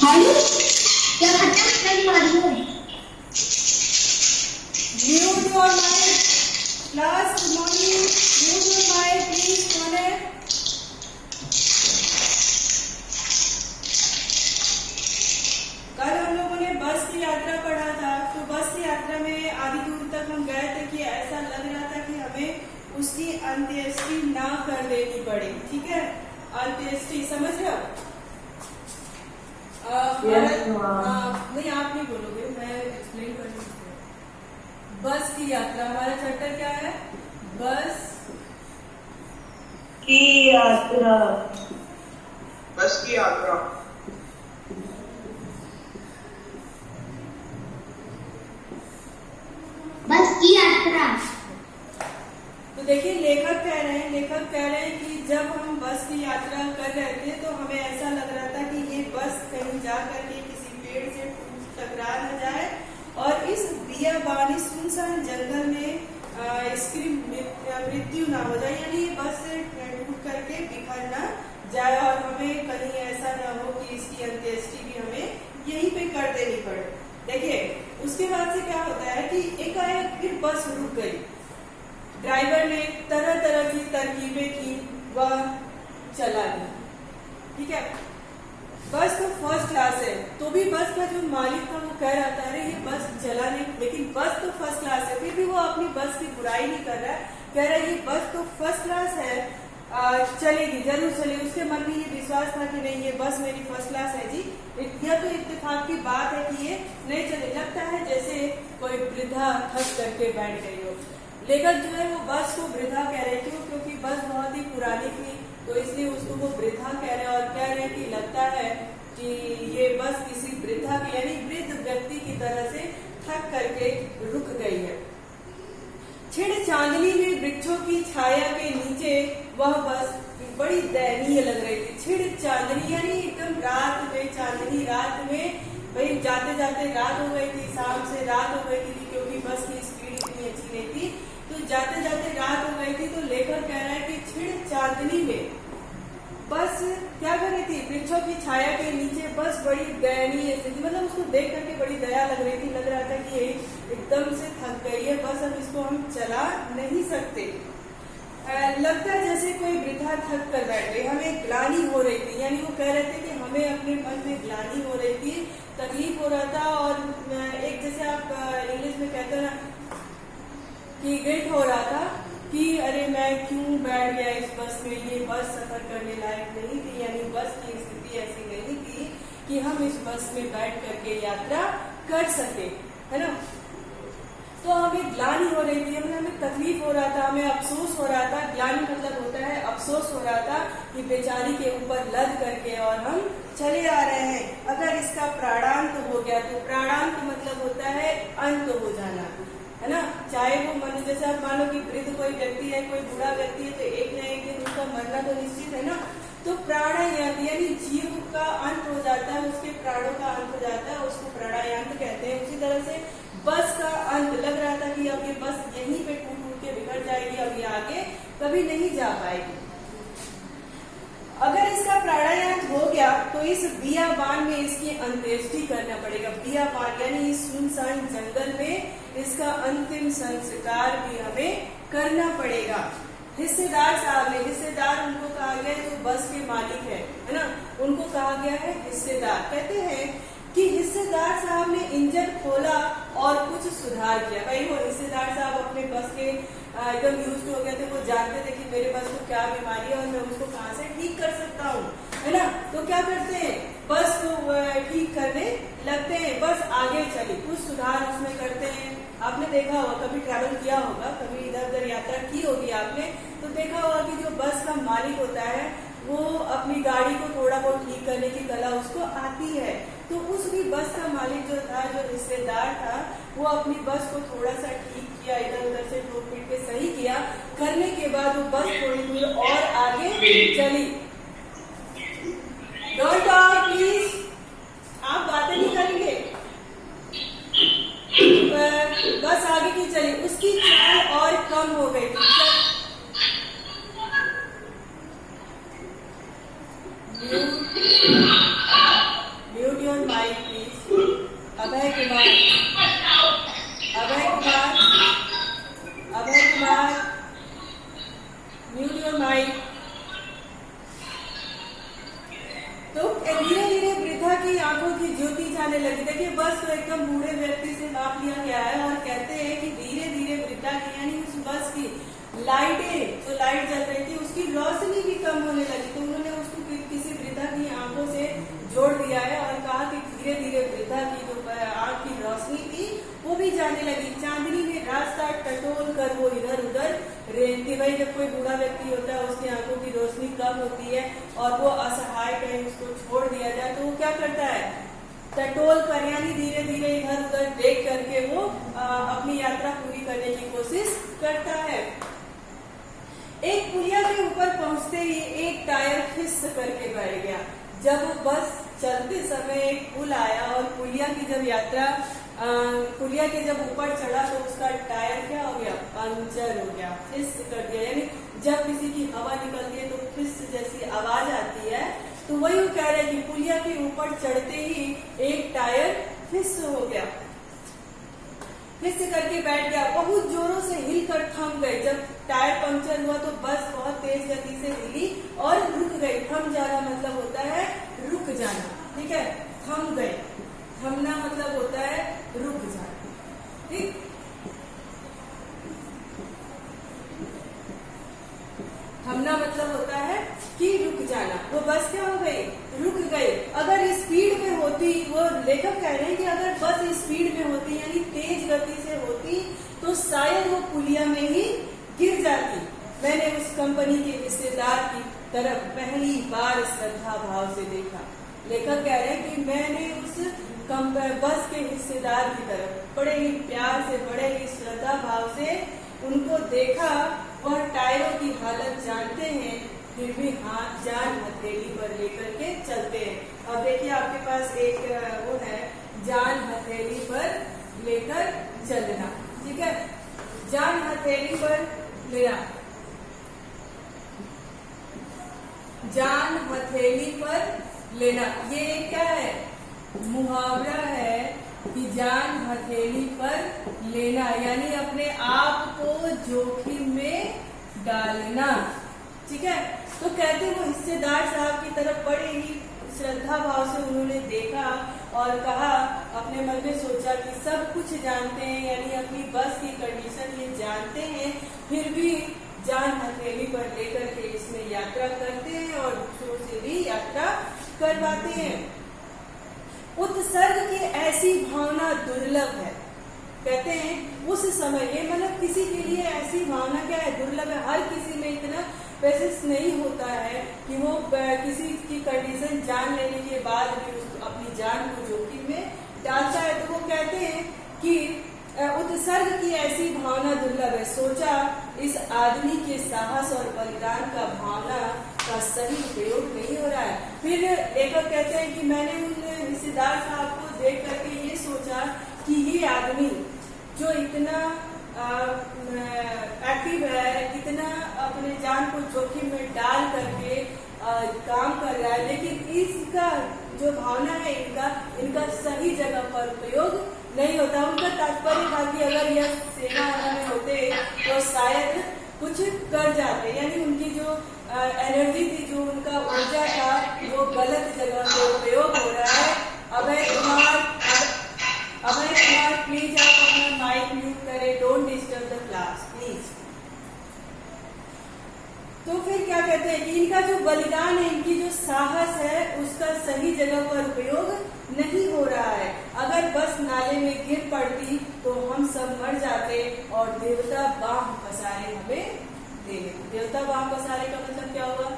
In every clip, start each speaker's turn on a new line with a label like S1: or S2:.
S1: Hello, क्या खत्म नहीं मालूम।
S2: Mute your mic. Last morning mute your mic please. कौन है? कल हम लोगों ने बस की यात्रा पढ़ा था। तो बस की यात्रा में आधी दूर तक हम गए थे कि ऐसा लग रहा था कि हमें उसकी अंत्येष्टि ना कर देनी पड़े। ठीक है, अंत्येष्टि समझ रहे हो? नहीं, आप नहीं बोलोगे, मैं एक्सप्लेन कर दूँ। बस की यात्रा, हमारा चैप्टर क्या है? बस
S3: की यात्रा।
S4: बस की यात्रा।
S1: बस की यात्रा।
S2: तो देखिए, लेखक कह रहे हैं कि जब हम बस की यात्रा कर रहे थे तो हमें ऐसा लग रहा था कि ये बस कहीं जा करके किसी पेड़ से टकरा न जाए और इस बियाबानी सुनसान जंगल में इसकी मृत्यु ना हो जाए, यानी ये बस से टूट करके बिखर ना जाए और हमें कहीं ऐसा ना हो कि इसकी अंत्येष्टि भी हमें यहीं पे कर देनी पड़े। देखिए, उसके बाद से क्या होता है कि एकाएक फिर बस रुक गई। ड्राइवर ने तरह तरह की तरकीबें की, वह चला गया। ठीक है, बस तो फर्स्ट क्लास है, तो भी बस का जो मालिक था वो कह रहा था अरे ये बस चला नहीं, लेकिन बस तो फर्स्ट क्लास है। फिर भी वो अपनी बस की बुराई नहीं कर रहा है, कह रहा है ये बस तो फर्स्ट क्लास है, चलेगी, जरूर चलेगी। उसके मन में ये विश्वास था कि नहीं, ये बस मेरी फर्स्ट क्लास है जी। यह तो इत्तेफाक की बात है कि ये नहीं चले। लगता है जैसे कोई वृद्धा थक करके बैठ गई हो। लेकिन जो है वो बस को वृद्धा कह रहे थे, क्योंकि बस बहुत ही पुरानी थी, तो इसलिए उसको वो वृद्धा कह रहे हैं और कह रहे हैं कि लगता है कि ये बस किसी वृद्धा की यानी वृद्ध व्यक्ति की तरह से थक करके रुक गई है। छिड़ चांदनी में वृक्षों की छाया के नीचे वह बस बड़ी दयनीय लग रही थी। छिड़ चांदनी यानी एकदम रात में, चांदनी रात में, भाई जाते जाते रात हो गई थी, शाम से रात हो गई थी, क्योंकि बस की स्पीड इतनी अच्छी नहीं थी, तो जाते जाते रात हो गई थी। तो लेखक कह रहा है कि छिड़ चांदनी में बस क्या कर रही थी, वृक्षों की छाया के नीचे बस बड़ी दयनीय स्थिति, मतलब उसको देख करके बड़ी दया लग रही थी। लग रहा था कि ये एकदम से थक गई है बस, अब इसको हम चला नहीं सकते। लगता है जैसे कोई वृद्धा थक कर बैठ गई। हमें ग्लानि हो रही थी, यानी वो कह रहे थे कि हमें अपने मन में ग्लानि हो रही थी, तकलीफ हो रहा था, और एक जैसे आप इंग्लिश में कहते हैं ना कि गिल्ट हो रहा था कि अरे मैं क्यों बैठ गया इस बस में, ये बस सफर करने लायक नहीं थी, यानी बस की स्थिति ऐसी नहीं थी कि हम इस बस में बैठ करके यात्रा कर सके, है ना। तो हमें ग्लानि हो रही थी, हमें तकलीफ हो रहा था, हमें अफसोस हो रहा था। ग्लानि मतलब होता है अफसोस हो रहा था कि बेचारी के ऊपर लद करके और हम चले आ रहे हैं। अगर इसका प्राणांत हो गया, तो प्राणांत मतलब होता है अंत हो जाना, है ना। चाहे वो मन, जैसे आप मान लो कि वृद्ध कोई व्यक्ति है, कोई बूढ़ा व्यक्ति है, तो एक न एक दिन उसका मरना तो निश्चित है ना। तो प्राणायाम यानी जीव का अंत हो जाता है, उसके प्राणों का अंत हो जाता है, उसको प्राणायाम कहते हैं। उसी तरह से बस का अंत लग रहा था कि अब ये बस यहीं पे टूट टूट के बिखर जाएगी, अब ये आगे कभी नहीं जा पाएगी। अगर इसका प्राणायाम हो गया तो इस बियाबान में इसकी अंत्येष्टि करना पड़ेगा। बियाबान यानी इस सुनसान जंगल में इसका अंतिम संस्कार भी हमें करना पड़ेगा। हिस्सेदार साहब ने, हिस्सेदार उनको कहा गया है जो बस के मालिक है ना, उनको कहा गया है हिस्सेदार। कहते हैं कि हिस्सेदार साहब ने इंजन खोला और कुछ सुधार किया। भाई वो हिस्सेदार साहब अपने बस के एकदम यूज्ड हो गए थे, वो जानते थे कि मेरे बस को क्या बीमारी है और मैं उसको कहाँ से ठीक कर सकता हूँ, है ना। तो क्या करते हैं, बस को ठीक करने लगते हैं, बस आगे चले, कुछ सुधार उसमें करते हैं। आपने देखा होगा, कभी ट्रैवल किया होगा, कभी इधर उधर यात्रा की होगी आपने, तो देखा होगा कि जो बस का मालिक होता है वो अपनी गाड़ी को थोड़ा बहुत ठीक करने की कला उसको आती है। तो उस भी बस का मालिक जो था, जो हिस्सेदार था, वो अपनी बस को थोड़ा सा ठीक किया, इधर उधर से ठोक पीट के सही किया। करने के बाद वो बस थोड़ी दूर और आगे चली। डोंट टॉक प्लीज, आप बातें नहीं करेंगे। बस आगे की चली, उसकी चाल और कम हो गई थी। म्यूट योर तो धीरे धीरे वृद्धा की आंखों की ज्योति जाने लगी। देखिए बस को एकदम बूढ़े व्यक्ति से नाप लिया गया है और कहते हैं कि धीरे धीरे वृद्धा की यानी उस बस की लाइटें जो लाइट जल रही थी उसकी रोशनी भी कम होने लगी। तो उन्होंने उसको किसी वृद्धा की आंखों से जोड़ दिया है और कहा कि धीरे धीरे वृद्धा की जो आंख की रोशनी थी वो भी जाने लगी। चांदनी ने रास्ता टटोल कर वो इधर उधर रेंगती। भाई जब कोई बूढ़ा व्यक्ति होता है उसकी आंखों की रोशनी कम होती है और वो असहाय कहीं उसको छोड़ दिया जाए तो वो क्या करता है, टटोल कर यानी धीरे धीरे इधर उधर देख करके वो अपनी यात्रा पूरी करने की कोशिश करता है। एक पुलिया के ऊपर पहुंचते ही एक टायर फिस करके बैठ गया। जब बस चलते समय एक पुल आया और पुलिया की जब यात्रा पुलिया के जब ऊपर चढ़ा तो उसका टायर क्या हो गया, पंचर हो गया, फिस कर दिया। यानी जब किसी की हवा निकलती है तो फिस जैसी आवाज आती है, तो वही वो कह रहे हैं कि पुलिया के ऊपर चढ़ते ही एक टायर फिस हो गया, फिस करके बैठ गया। बहुत जोरों से हिलकर थम गए। जब टायर पंचर हुआ तो बस बहुत तेज गति से हिली और रुक गई। थम जाना मतलब होता है रुक जाना, ठीक है, थम गए। थमना मतलब होता है रुक जाना, ठीक। थमना मतलब होता है कि रुक जाना। वो बस क्या हो गई, रुक गई। अगर स्पीड में होती, वो लेखक कह रहे हैं कि अगर बस स्पीड में होती यानी तेज गति से होती तो शायद वो पुलिया में ही गिर जाती। मैंने उस कंपनी के हिस्सेदार की तरफ पहली बार श्रद्धा भाव से देखा। लेखक कह रहे हैं कि मैंने उस बस के हिस्सेदार की तरफ बड़े ही प्यार से, बड़े ही श्रद्धा भाव से उनको देखा। वह टायरों की हालत जानते हैं फिर भी हाथ जान हथेली पर लेकर के चलते हैं। अब देखिए आपके पास एक वो है, जान हथेली पर लेकर चलना, ठीक है, जान हथेली पर लेना, जान हथेली पर लेना। ये क्या है, मुहावरा है कि जान हथेली पर लेना यानी अपने आप को जोखिम में डालना, ठीक है। तो कहते वो हिस्सेदार साहब की तरफ बड़े ही श्रद्धा भाव से उन्होंने देखा और कहा, अपने मन में सोचा कि सब कुछ जानते हैं यानी अपनी बस की कंडीशन ये जानते हैं, फिर भी जान हथेली पर लेकर के इसमें यात्रा करते हैं और दूसरों से भी यात्रा करवाते हैं। उत्सर्ग की ऐसी भावना दुर्लभ है। कहते हैं उस समय, ये मतलब किसी के लिए ऐसी भावना क्या है, दुर्लभ है। हर किसी में इतना पेशेंस नहीं होता है कि वो किसी की कंडीशन जान लेने के बाद भी अपनी जान को जोखिम में डालता है। तो वो कहते हैं कि उत्सर्ग की ऐसी भावना दुर्लभ है। सोचा इस आदमी के साहस और बलिदान का भावना का सही उपयोग नहीं हो रहा है। फिर लेखक कहते हैं कि मैंने उन हिस्सेदार साहब को देख करके ये सोचा कि ये आदमी जो इतना एक्टिव है, इतना अपने जान को जोखिम में डाल करके काम कर रहा है, लेकिन इसका जो भावना है इनका सही जगह पर उपयोग नहीं होता। उनका तात्पर्य था कि अगर यह सेना में होते तो शायद कुछ कर जाते, यानी उनकी जो एनर्जी थी, जो उनका ऊर्जा था, वो गलत जगह पे उपयोग हो रहा है। अभय कुमार प्लीज आप अपना माइक म्यूट करें, don't disturb the class please. तो फिर क्या कहते हैं कि इनका जो बलिदान है, इनकी जो साहस है, उसका सही जगह पर उपयोग नहीं हो रहा है। अगर बस नाले में गिर पड़ती तो हम सब मर जाते और देवता बाह पसारे हमें दे देते। देवता बाह पसारे का मतलब क्या हुआ,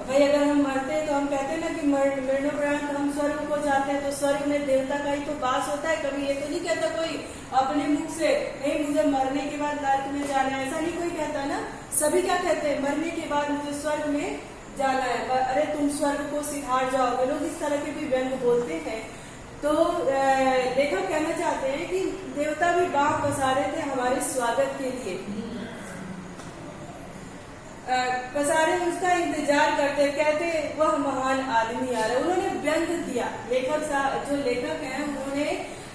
S2: भाई अगर हम मरते हैं तो हम कहते हैं ना कि मरणोपरांत हम स्वर्ग को जाते हैं, तो स्वर्ग में देवता का ही तो वास होता है। कभी ये तो नहीं कहता कोई अपने मुख से, नहीं मुझे मरने के बाद नरक में जाना है, ऐसा नहीं कोई कहता ना। सभी क्या कहते हैं, मरने के बाद मुझे स्वर्ग में जाना है, अरे तुम स्वर्ग को सिधार जाओगे। लोग इस तरह के भी व्यंग बोलते हैं। तो लेखक कहना चाहते हैं कि देवता भी बाह पसारे थे हमारे स्वागत के लिए, पसारे उसका इंतजार करते, कहते वह महान आदमी आ रहा है। उन्होंने व्यंग किया, लेखक जो लेखक हैं उन्होंने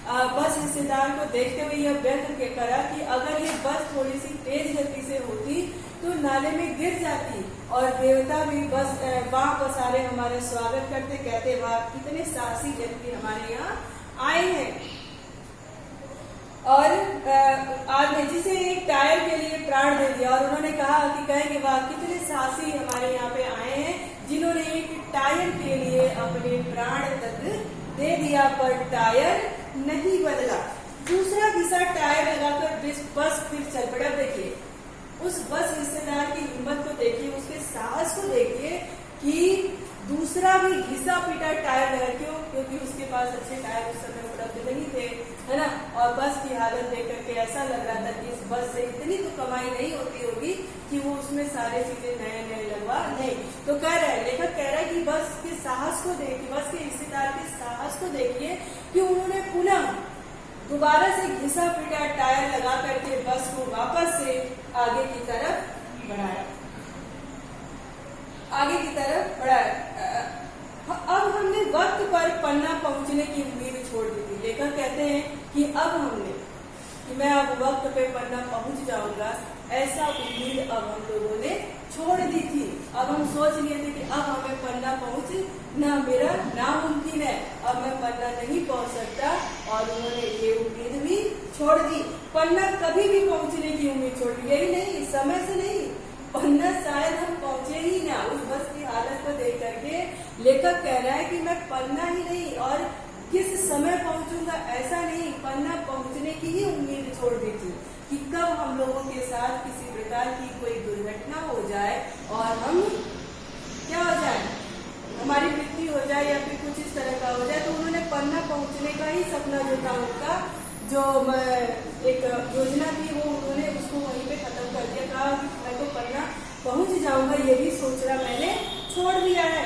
S2: बस हिस्सेदार को देखते हुए यह व्यक्त करा कि अगर ये बस थोड़ी सी तेज गति से होती तो नाले में गिर जाती, और देवता भी बस वहां पसारे हमारे स्वागत करते, कहते वाह कितने साहसी व्यक्ति हमारे यहाँ आए हैं। और आज जिसे एक टायर के लिए प्राण दे दिया, और उन्होंने कहा कि कहेंगे वाह कितने साहसी हमारे यहाँ पे आए हैं जिन्होंने एक टायर के लिए अपने प्राण तक दे दिया, पर टायर नहीं बदला। दूसरा घिसा टायर लगाकर बस फिर चल पड़ा। देखिए उस बस हिस्सेदार की हिम्मत को देखिए, उसके साहस को देखिए कि दूसरा भी घिसा पीटा टायर लगा। क्यों? क्योंकि उसके पास अच्छे टायर उस समय उपलब्ध नहीं थे, है ना। और बस की हालत देख करके ऐसा लग रहा था कि इस बस से इतनी तो कमाई नहीं होती होगी कि वो उसमें सारे चीजें नए नए लगवा नहीं। तो कह रहे हैं, लेखक कह रहा है कि बस के साहस को देखिए, बस के हिस्सेदार के साहस को देखिए कि उन्होंने पुनः दोबारा से घिसा पीटा टायर लगा करके बस को वापस से आगे की तरफ बढ़ाया, आगे की तरफ बढ़ाया। अब हमने वक्त पर पन्ना पहुंचने की उम्मीद छोड़ दी थी। लेखक कहते हैं कि अब हमने, कि मैं अब वक्त पे पन्ना पहुंच जाऊंगा, ऐसा उम्मीद अब हम लोगों ने छोड़ दी थी। अब हम सोच लिए थे कि अब हमें पन्ना पहुंचना मेरा नामुमकिन है, अब मैं पन्ना नहीं पहुंच सकता, और उन्होंने ये उम्मीद भी छोड़ दी। पन्ना कभी भी पहुंचने की उम्मीद छोड़ दी, यही नहीं, समय से नहीं, पन्ना शायद हम पहुंचे ही ना। उस बस की हालत को देख करके लेखक कह रहा है कि मैं पन्ना ही नहीं, और किस समय पहुंचूंगा ऐसा नहीं, पन्ना पहुंचने की ही उम्मीद छोड़ दी थी कि कब हम लोगों के साथ किसी प्रकार की कोई दुर्घटना हो जाए और हम क्या हो जाए, हमारी मृत्यु हो जाए या फिर कुछ इस तरह का हो जाए। तो उन्होंने पन्ना पहुंचने का ही सपना जो था उनका, जो एक योजना थी, वो उन्होंने उसको वहीं पे खत्म कर दिया। कहा कि मैं तो पन्ना पहुंच जाऊंगा, ये भी सोचना मैंने छोड़ दिया है।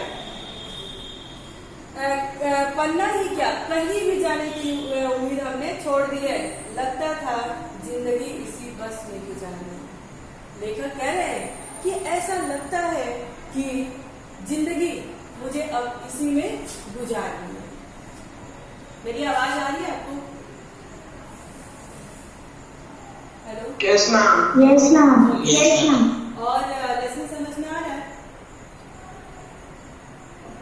S2: पन्ना ही क्या, कहीं भी जाने की उम्मीद हमने छोड़ दी है। लगता था जिंदगी इसी बस में गुजारनी। लेखक कह रहे हैं कि ऐसा लगता है कि जिंदगी मुझे अब इसी में गुजारनी है। मेरी आवाज आ रही है आपको? Hello,
S4: yes ma'am.
S1: Yes ma'am, yes ma'am,
S2: और लेसन समझ में आ रहा है?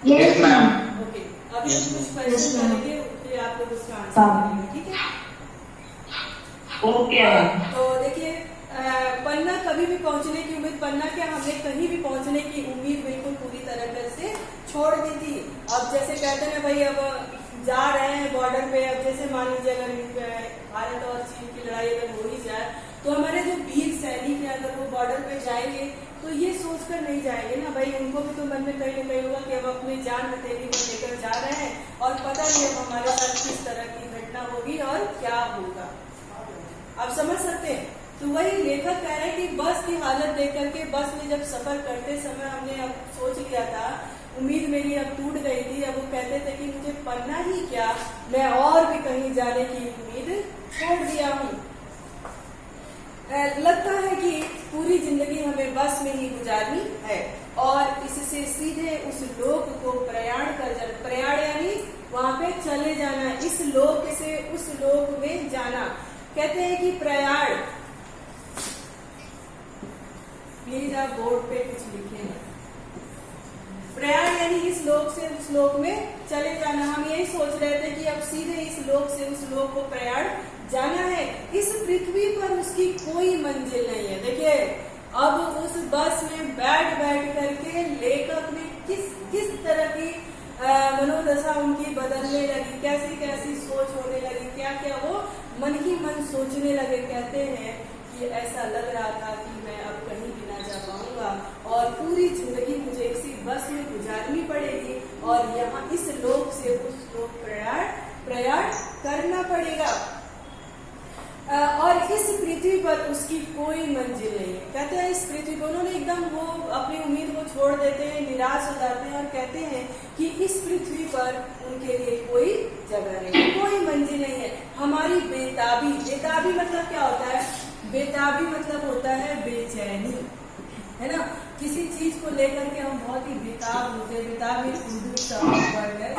S1: Yes ma'am.
S2: ओके, अभी हम कुछ क्वेश्चन करेंगे, फिर आप लोग उसका आंसर करेंगे, ठीक है?
S3: ओके।
S2: तो देखिए, पन्ना कभी भी पहुंचने की उम्मीद, पन्ना क्या, हमने कहीं भी पहुंचने की उम्मीद बिल्कुल पूरी तरह से छोड़ दी थी। अब जैसे कहते हैं भाई, अब जा रहे हैं बॉर्डर पे, अब जैसे मान लीजिए अगर भारत और चीन की लड़ाई अगर हो ही जाए, तो हमारे जो वीर सैनिक हैं अगर वो बॉर्डर पे जाएंगे तो ये सोचकर नहीं जाएंगे ना भाई, उनको भी तो मन में कहीं न कहीं होगा कि अब अपनी जान हथेली में लेकर जा रहे हैं और पता नहीं अब हमारे साथ किस तरह की घटना होगी और क्या होगा। आप समझ सकते हैं? तो वही लेखक कह रहे हैं कि बस की हालत देख करके, बस में जब सफर करते समय हमने अब सोच लिया था, उम्मीद मेरी अब टूट गई थी। अब वो कहते थे कि मुझे पन्ना ही क्या, मैं और भी कहीं जाने की उम्मीद छोड़ दिया हूँ। लगता है कि पूरी जिंदगी हमें बस में ही गुजारनी है, और इससे सीधे उस लोक को प्रयाण कर जाना, प्रयाण यानी वहां पे चले जाना, इस लोक से उस लोक में जाना। कहते हैं कि प्रयाण, प्लीज आप बोर्ड पे कुछ लिखे हैं। प्रयाण यानी इस लोक से उस लोक में चले जाना। हम यही सोच रहे थे कि अब सीधे इस लोक से उस लोक को प्रयाण जाना है। इस पृथ्वी पर उसकी कोई मंजिल नहीं है। देखिए, अब उस बस में बैठ करके लेखक ने किस तरह की मनोदशा उनकी बदलने लगी, कैसी कैसी सोच होने लगी, क्या क्या वो मन ही मन सोचने लगे। कहते हैं कि ऐसा लग रहा था कि मैं अब कहीं भी ना जा पाऊंगा और पूरी जिंदगी मुझे इसी बस में गुजारनी पड़ेगी, और यहाँ इस लोक से उस लोक प्रयाण करना पड़ेगा, और इस पृथ्वी पर उसकी कोई मंजिल नहीं है। कहते हैं इस पृथ्वी को, उन्होंने एकदम वो अपनी उम्मीद को छोड़ देते हैं, निराश हो जाते हैं और कहते हैं कि इस पृथ्वी पर उनके लिए कोई जगह नहीं है, कोई मंजिल नहीं है। हमारी बेताबी, बेताबी मतलब क्या होता है? बेताबी मतलब होता है बेचैनी, है ना। किसी चीज को लेकर के हम बहुत ही बेताब होते हैं। बेताब एक उर्दू शब्द है,